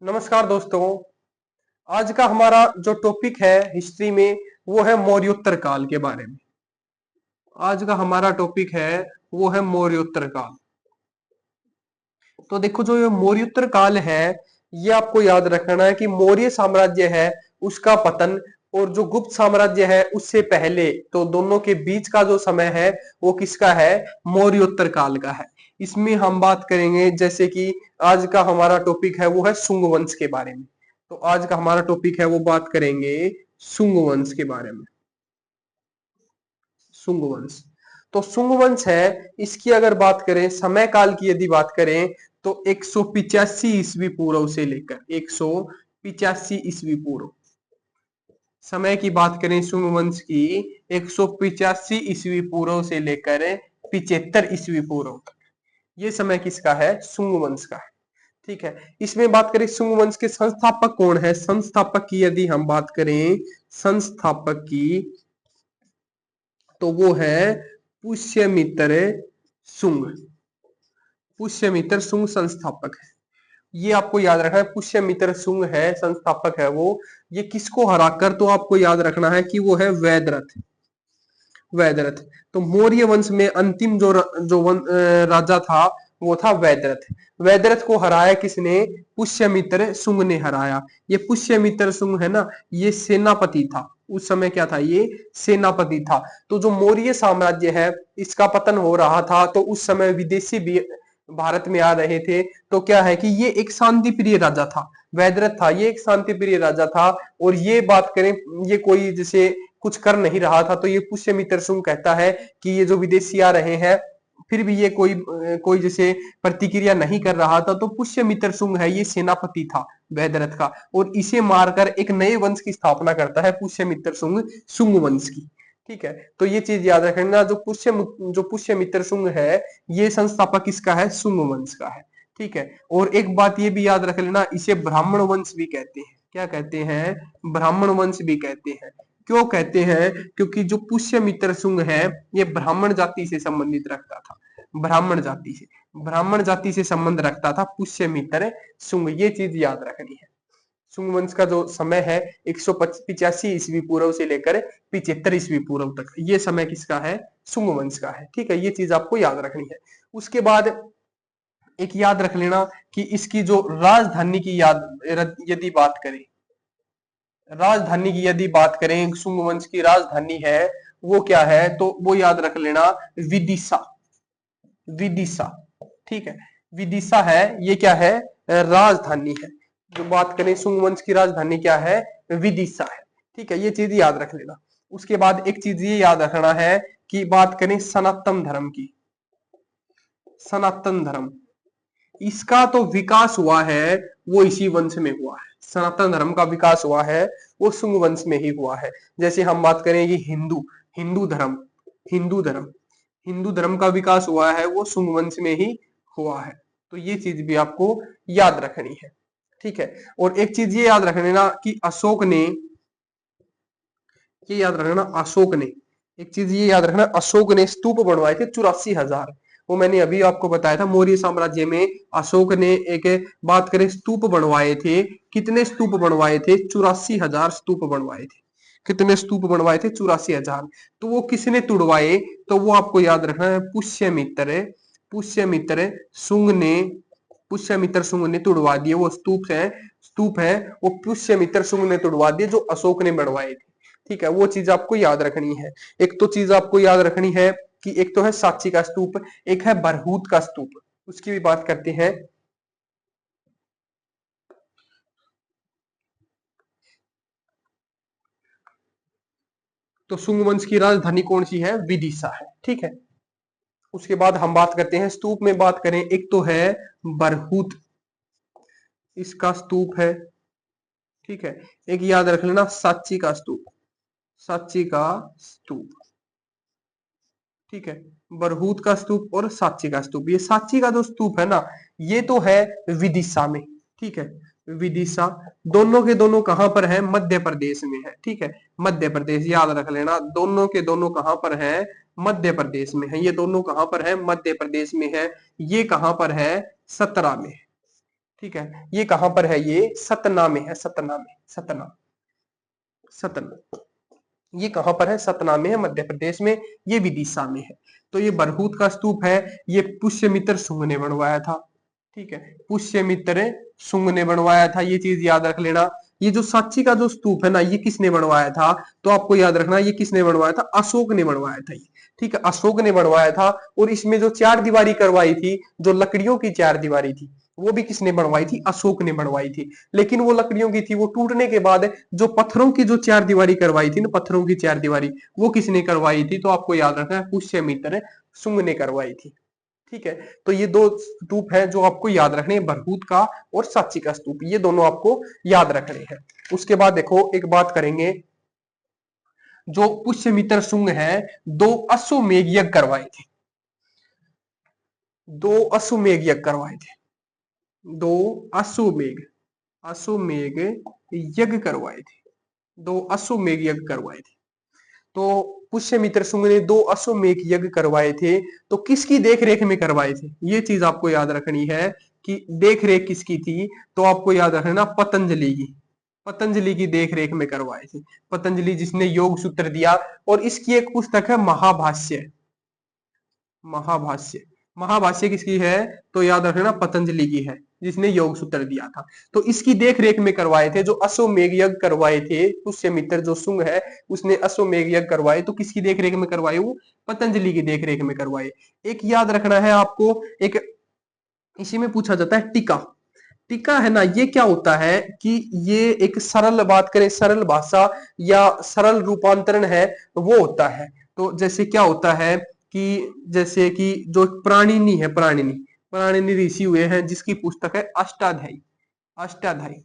नमस्कार दोस्तों। आज का हमारा जो टॉपिक है हिस्ट्री में वो है मौर्योत्तर काल के बारे में। आज का हमारा टॉपिक है वो है मौर्योत्तर काल। तो देखो, जो ये मौर्योत्तर काल है ये आपको याद रखना है कि मौर्य साम्राज्य है उसका पतन और जो गुप्त साम्राज्य है उससे पहले, तो दोनों के बीच का जो समय है वो किसका है? मौर्योत्तर काल का है। इसमें हम बात करेंगे, जैसे कि आज का हमारा टॉपिक है वो है शुंग वंश के बारे में। तो आज का हमारा टॉपिक है वो बात करेंगे शुंग वंश के बारे में। शुंग वंश, तो शुंग वंश है, इसकी अगर बात करें समय काल की, यदि बात करें तो 185 ईस्वी पूर्व से लेकर 185 ईस्वी पूर्व समय की बात करें शुंग वंश की, 185 ईस्वी पूर्व से लेकर 75 ईस्वी पूर्व तक ये समय किसका है? शुंग वंश का है। ठीक है, इसमें बात करें शुंग वंश के संस्थापक कौन है। संस्थापक की यदि हम बात करें, संस्थापक की, तो वो है पुष्यमित्र शुंग। पुष्यमित्र शुंग संस्थापक है, ये आपको याद रखना है। पुष्यमित्र शुंग है, संस्थापक है वो। ये किसको हराकर, तो आपको याद रखना है कि वो है वैदरथ। वैदरथ, तो मौर्य वंश में अंतिम राजा था वो था वैदरथ। वैदरथ को हराया किसने? पुष्यमित्र शुंग ने हराया। ये पुष्यमित्र शुंग है ना, ये सेनापति था उस समय। क्या था ये? सेनापति था। तो जो मौर्य साम्राज्य है इसका पतन हो रहा था, तो उस समय विदेशी भी भारत में आ रहे थे। तो क्या है कि ये एक शांति प्रिय राजा था। वैदरथ था, ये एक शांति प्रिय राजा था। और ये बात करें, ये कोई जैसे कुछ कर नहीं रहा था, तो ये पुष्यमित्र शुंग कहता है कि ये जो विदेशी आ रहे हैं फिर भी ये कोई जैसे प्रतिक्रिया नहीं कर रहा था, तो पुष्यमित्र शुंग है, ये सेनापति था वैदरथ का, और इसे मारकर एक नए वंश की स्थापना करता है पुष्यमित्र शुंग, शुंग वंश की। ठीक है, तो ये चीज याद रखना, जो पुष्यमित्र शुंग है ये संस्थापक किसका है? शुंग वंश का है। ठीक है, और एक बात ये भी याद रख लेना, इसे ब्राह्मण वंश भी कहते हैं। क्या कहते हैं? ब्राह्मण वंश भी कहते हैं। क्यों कहते हैं? क्योंकि जो पुष्यमित्र शुंग है ये ब्राह्मण जाति से संबंधित रखता था। ब्राह्मण जाति से संबंध रखता था पुष्यमित्र शुंग, ये चीज याद रखनी है। शुंग वंश का जो समय है 185 ईस्वी पूर्व से लेकर 75 ईस्वी पूर्व तक, ये समय किसका है? शुंग वंश का है। ठीक है, ये चीज आपको याद रखनी है। उसके बाद एक याद रख लेना कि इसकी जो राजधानी की यदि बात करें, शुंग वंश की राजधानी है वो क्या है? तो वो याद रख लेना, विदिशा। विदिशा, ठीक है, विदिशा है, ये क्या है? राजधानी है। जो बात करें शुंग वंश की राजधानी क्या है? विदिशा है। ठीक है, ये चीज याद रख लेना। उसके बाद एक चीज ये याद रखना है कि बात करें सनातन धर्म की। सनातन धर्म, इसका तो विकास हुआ है वो इसी वंश में हुआ है। सनातन धर्म का विकास हुआ है वो शुंग वंश में ही हुआ है। जैसे हम बात करें कि हिंदू धर्म, हिंदू धर्म हिंदू धर्म का विकास हुआ है वो शुंग वंश में ही हुआ है। तो ये चीज भी आपको याद रखनी है। ठीक है, और एक चीज ये याद रखने ना कि ये याद रखना अशोक ने एक चीज ये याद रखना, अशोक ने स्तूप बनवाए थे 84,000। वो मैंने अभी आपको बताया था, मौर्य साम्राज्य में अशोक ने एक बात करें स्तूप बनवाए थे। कितने स्तूप बनवाए थे? 84,000 स्तूप बनवाए थे। कितने स्तूप बनवाए थे? 84,000। तो वो किसने तुड़वाए? तो वो आपको याद रखना है पुष्यमित्र पुष्यमित्र शुंग ने पुष्यमित्र शुंग ने तुड़वा दिए। वो स्तूप है वो पुष्यमित्र शुंग ने तुड़वा दिए जो अशोक ने बनवाए थे। ठीक है, वो चीज आपको याद रखनी है। एक तो चीज आपको याद रखनी है कि एक तो है सांची का स्तूप, एक है बरहूत का स्तूप, उसकी भी बात करते हैं। तो शुंग वंश की राजधानी कौन सी है? विदिशा है। ठीक है, उसके बाद हम बात करते हैं स्तूप में। बात करें, एक तो है बरहूत, इसका स्तूप है। ठीक है, एक याद रख लेना सांची का स्तूप, सांची का स्तूप। ठीक है, बरहूत का स्तूप और सांची का स्तूप। ये सांची का जो स्तूप है ना, ये तो है विदिशा में। ठीक है, विदिशा, दोनों के दोनों कहां पर है? मध्य प्रदेश में है। ठीक है, मध्य प्रदेश याद रख लेना, दोनों के दोनों कहां पर है? मध्य प्रदेश में है। ये दोनों कहां पर है? मध्य प्रदेश में है। ये कहां पर है? सतरा में। ठीक है, ये कहां पर है, ये सतना में है, सतना में, सतना, सतना, ये कहां पर है, सतना में है, मध्य प्रदेश में, ये विदिशा में है। तो ये बरहूत का स्तूप है, ये पुष्यमित्र शुंग ने बनवाया था। ठीक है, पुष्यमित्र शुंग ने बनवाया था, ये चीज याद रख लेना। ये जो सांची का जो स्तूप है ना, ये किसने बनवाया था, तो आपको याद रखना ये किसने बनवाया था, अशोक ने बनवाया था ये। ठीक है, अशोक ने बनवाया था। और इसमें जो चार दीवारी करवाई थी, जो लकड़ियों की चार दीवारी थी, वो भी किसने बनवाई थी, अशोक ने बनवाई थी। लेकिन वो लकड़ियों की थी, वो टूटने के बाद जो पत्थरों की जो चार दीवारी करवाई थी ना, पत्थरों की चार दीवारी, वो किसने करवाई थी, तो आपको याद रखना है पुष्यमित्र शुंग ने करवाई थी। ठीक है, तो ये दो स्तूप हैं जो आपको याद रखने हैं, बरहूत का और सांची का स्तूप, ये दोनों आपको याद रखने हैं। उसके बाद देखो एक बात करेंगे, जो पुष्यमित्र शुंग है, दो अश्वमेध यज्ञ करवाए थे, दो अश्वमेध यज्ञ करवाए थे, दो अश्वमेध, अश्वमेध यज्ञ करवाए थे, दो अश्वमेध यज्ञ करवाए थे। तो पुष्यमित्र शुंग ने दो अश्वमेध यज्ञ करवाए थे, तो किसकी देखरेख में करवाए थे, ये चीज आपको याद रखनी है कि देखरेख किसकी थी, तो आपको याद रखना पतंजलि की, पतंजलि की देखरेख में करवाए थे। पतंजलि जिसने योग सूत्र दिया, और इसकी एक पुस्तक है महाभाष्य, महाभाष्य, महाभाष्य किसकी है, तो याद रखना पतंजलि की है, जिसने योग सूत्र दिया था। तो इसकी देख रेख में करवाए थे, जो अश्वमेध यज्ञ करवाए थे, पुष्यमित्र जो शुंग है, उसने अश्वमेध यज्ञ करवाए, तो किसकी देख रेख में करवाए, वो पतंजलि की देख रेख में करवाए। एक याद रखना है आपको, एक इसी में पूछा जाता है टीका, टीका है ना, ये क्या होता है कि ये एक सरल बात करें, सरल भाषा या सरल रूपांतरण है, वो होता है। तो जैसे क्या होता है कि जैसे कि जो प्राणिनी है, प्राणिनी, प्राणिनी ऋषि हुए हैं, जिसकी पुस्तक है अष्टाध्यायी, अष्टाध्यायी,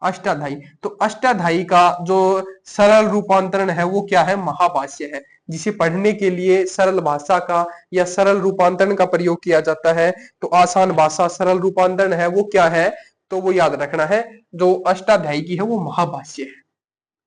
अष्टाध्यायी। तो अष्टाध्यायी का जो सरल रूपांतरण है, वो क्या है, महाभाष्य है, जिसे पढ़ने के लिए सरल भाषा का या सरल रूपांतरण का प्रयोग किया जाता है। तो आसान भाषा सरल रूपांतरण है, वो क्या है, तो वो याद रखना है, जो अष्टाध्यायी की है वो महाभाष्य है।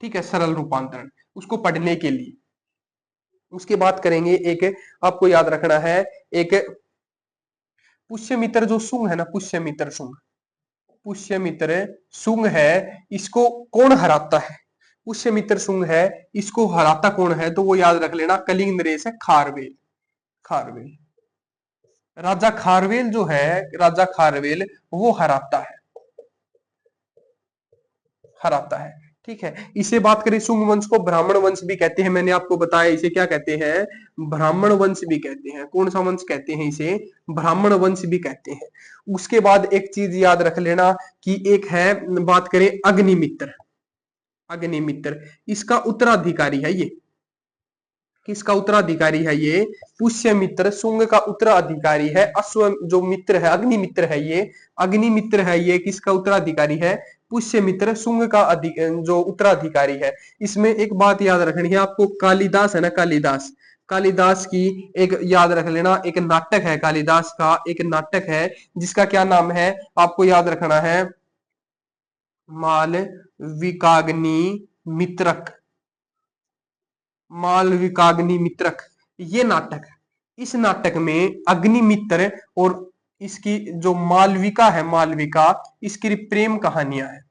ठीक है, सरल रूपांतरण, उसको पढ़ने के लिए। उसके बाद करेंगे एक, आपको याद रखना है एक, पुष्यमित्र जो शुंग है ना, पुष्यमित्र शुंग, पुष्यमित्र शुंग है, इसको कौन हराता है, पुष्यमित्र शुंग है, इसको हराता कौन है, तो वो याद रख लेना, कलिंग नरेश है, खारवेल, खारवेल, राजा खारवेल जो है, राजा खारवेल वो हराता है, हराता है। ठीक है, इसे बात करें, शुंग वंश को ब्राह्मण वंश भी कहते हैं, मैंने आपको बताया इसे क्या कहते हैं, ब्राह्मण वंश भी कहते हैं। कौन सा वंश कहते हैं इसे, ब्राह्मण वंश भी कहते हैं। उसके बाद एक चीज याद रख लेना कि एक है, बात करें अग्निमित्र, अग्निमित्र, इसका उत्तराधिकारी है ये, किसका उत्तराधिकारी है ये, पुष्यमित्र शुंग का उत्तराधिकारी है। अश्व जो मित्र है, अग्निमित्र है ये, अग्निमित्र है ये, किसका उत्तराधिकारी है, पुष्यमित्र शुंग का जो उत्तराधिकारी है। इसमें एक बात याद रखनी है आपको, कालिदास है ना, कालिदास, कालिदास की एक याद रख लेना, एक नाटक है, कालिदास का एक नाटक है, जिसका क्या नाम है, आपको याद रखना है, मालविकाग्नि मित्रक, मालविकाग्नि मित्रक, ये नाटक है। इस नाटक में अग्निमित्र और इसकी जो मालविका है, मालविका, इसकी प्रेम कहानियां है,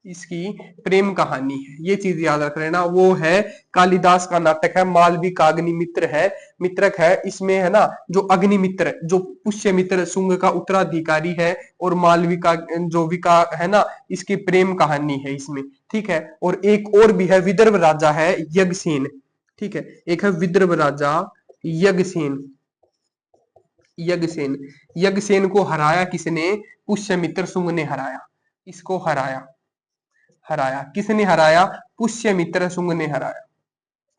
इसकी प्रेम कहानी है, ये चीज याद रख लेना। वो है कालिदास का नाटक है, मालविकाग्निमित्र है, मित्रक है। इसमें है ना, जो अग्निमित्र, जो पुष्यमित्र शुंग का उत्तराधिकारी है, और मालविका जो विका है ना, इसकी प्रेम कहानी है इसमें। ठीक है, और एक और भी है, विदर्भ राजा है यज्ञसेन। ठीक है, एक है विदर्भ राजा यज्ञसेन, यज्ञसेन, यज्ञसेन को हराया किसने, पुष्यमित्र शुंग ने हराया, इसको हराया, हराया किसने हराया, पुष्यमित्र शुंग ने हराया,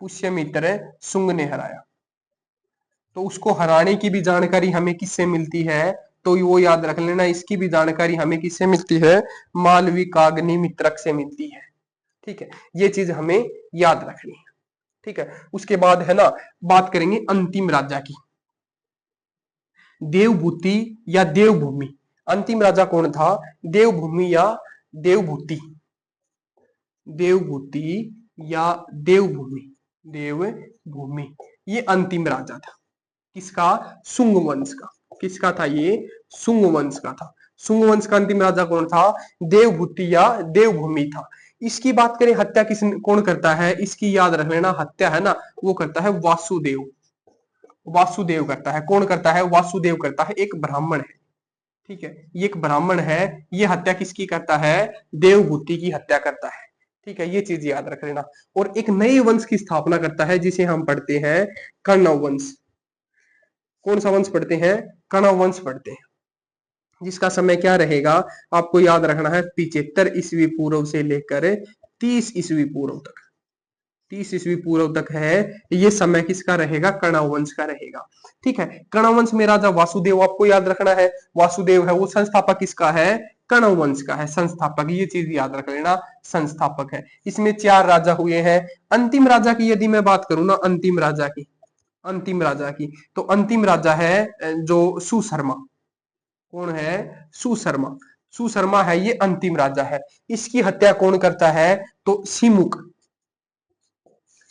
पुष्यमित्र शुंग ने हराया। तो उसको हराने की भी जानकारी हमें किससे मिलती है, तो वो याद रख लेना, इसकी भी जानकारी हमें किससे मिलती है, मालविकाग्नि मित्रक से मिलती है। ठीक है, ये चीज हमें याद रखनी है। ठीक है, उसके बाद है ना, बात करेंगे अंतिम राजा की, देवभूति या देवभूमि। अंतिम राजा कौन था, देवभूमि या देवभूति, देवभूति या देवभूमि, देवभूमि, ये अंतिम राजा था, किसका, शुंग वंश का, किसका था ये, शुंग वंश का था। शुंग वंश का अंतिम राजा कौन था? देवभूति या देवभूमि था। इसकी बात करें हत्या किस कौन करता है, इसकी याद रख लेना, हत्या है ना वो करता है वासुदेव। वासुदेव करता है। कौन करता है? वासुदेव करता है, एक ब्राह्मण है। ठीक है, ये एक ब्राह्मण है। ये हत्या किसकी करता है? देवभूति की हत्या करता है। ठीक है, ये चीज याद रख लेना। और एक नए वंश की स्थापना करता है जिसे हम पढ़ते हैं कण्व वंश। कौन सा वंश पढ़ते हैं? कण्व वंश पढ़ते हैं, जिसका समय क्या रहेगा आपको याद रखना है, 75 ईस्वी पूर्व से लेकर 30 ईस्वी पूर्व तक। 30 ईस्वी पूर्व तक है ये समय, किसका रहेगा? कण्व वंश का रहेगा। ठीक है, कण्व वंश में राजा वासुदेव आपको याद रखना है। वासुदेव है वो संस्थापक किसका है? कण्व वंश का है, संस्थापक। ये चीज याद रख लेना, संस्थापक है। इसमें 4 राजा हुए हैं। अंतिम राजा की यदि मैं बात करूं ना, अंतिम राजा की, अंतिम राजा की, तो अंतिम राजा है जो सुशर्मा। कौन है? सुशर्मा। सुशर्मा है ये अंतिम राजा है। इसकी हत्या कौन करता है? तो सिमुक।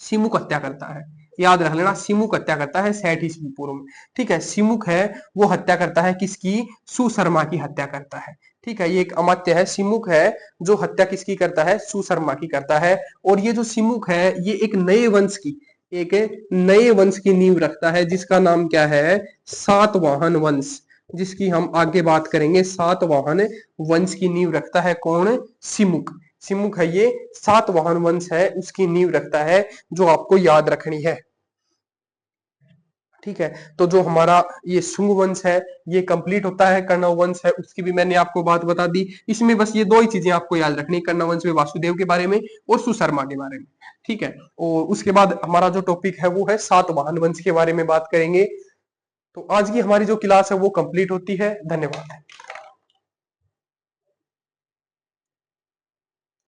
सिमुक हत्या करता है, याद रख लेना, सिमुक हत्या करता है 60 ईस्वी पूर्व में। ठीक है, सिमुक है वो हत्या करता है किसकी? सुशर्मा की हत्या करता है। ठीक है, ये एक अमात्य है, सिमुक है जो हत्या किसकी करता है? सुशर्मा की करता है। और ये जो सिमुक है ये एक नए वंश की, एक नए वंश की नींव रखता है, जिसका नाम क्या है? सातवाहन वंश। जिसकी हम आगे बात करेंगे, सातवाहन वंश की नींव रखता है कौन? सिमुक। सिमुक है ये सातवाहन वंश है उसकी नींव रखता है, जो आपको याद रखनी है। ठीक है, तो जो हमारा ये शुंग वंश है ये कंप्लीट होता है, कण्व वंश है उसकी भी मैंने आपको बात बता दी। इसमें बस ये 2 ही चीजें आपको याद रखनी, कण्व वंश में वासुदेव के बारे में और सुशर्मा के बारे में। ठीक है, और उसके बाद हमारा जो टॉपिक है वो है सातवाहन वंश के बारे में बात करेंगे। तो आज की हमारी जो क्लास है वो कंप्लीट होती है। धन्यवाद।